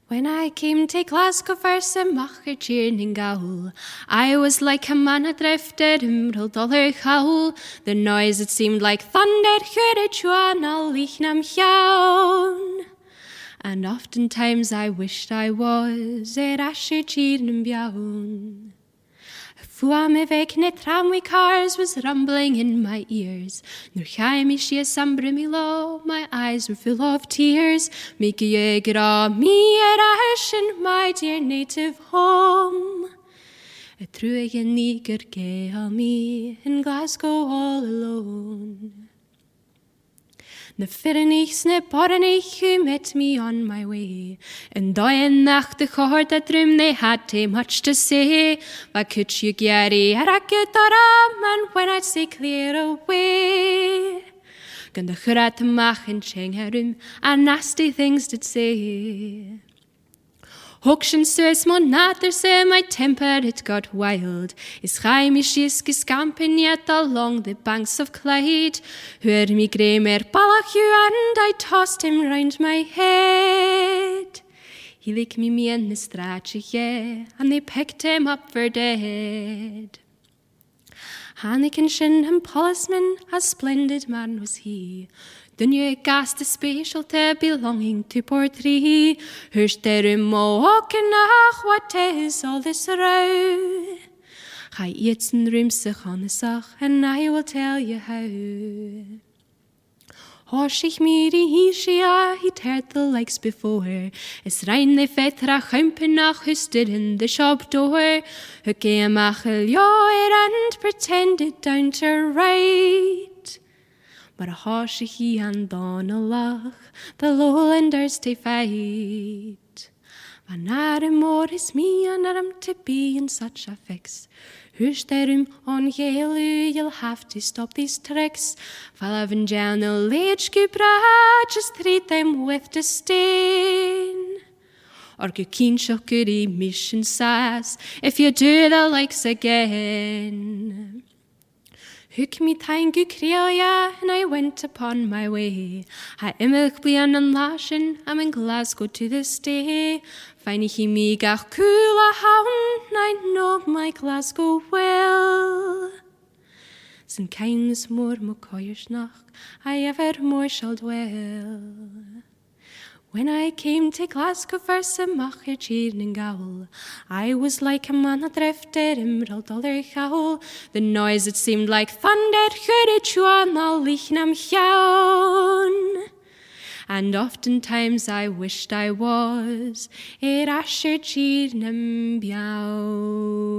When I came to Glasgow first and macher cheering in gaul, I was like a man adrift emerald dollar howl. The noise it seemed like thunder, heard it chuan all lichnam jaun. And oftentimes I wished I was asher cheering in biaun. Fua me weg ne tramway cars was rumbling in my ears. Nor chai me she some brimmy low, my eyes were full of tears. Make ye gra me ash in my dear native home. A true again eager gale me in Glasgow all alone. Na firenich, na borenich, who met me on my way. And in nacht the chord that room they had too much to say. But could you gary a racket or and when I'd say clear away. Gan the chrat mach and cheng room and nasty things did say. Hokshin says mon natter say my temper it got wild. Is chaimish gescamping yet along the banks of Clyde. Heard me grey mer balach you and I tossed him round my head. He licked me in the stratch, yeah, and they picked him up for dead. Hannikin Shin and Policeman, a splendid man was he. The new gas the specialty belonging to Portree. Hörst der walking nach, what is all this row? Ga iets in room sich on the sach, and I will tell you how. Hosh ich mir die Hishia, he heard the likes before. Es rein the fetra chumpen nach husted in the shop door. Who came achel and pretended down to right. But a hosh he and Donalach, the lowlanders to fight. Van more is me and I'm to be in such a fix. Who's there on Yelu, you'll have to stop these tricks. Falavan Janel Lage Cupra, just treat them with disdain. Or keen shockery mission sass, if you do the likes again. Hook me thank you creolia, and I went upon my way. I imilk blian and lashin, I'm in Glasgow to this day. Fine he me gach coola hound, I know my Glasgow well. Sin kindness more mo koyersnach, I ever more shall dwell. When I came to Glasgow first and macher cheering in gaul, I was like a man adrift emerald dollar howl. The noise it seemed like thunder, heard it chuan all lichnam jaun. And oftentimes I wished I was asher cheering in biaun.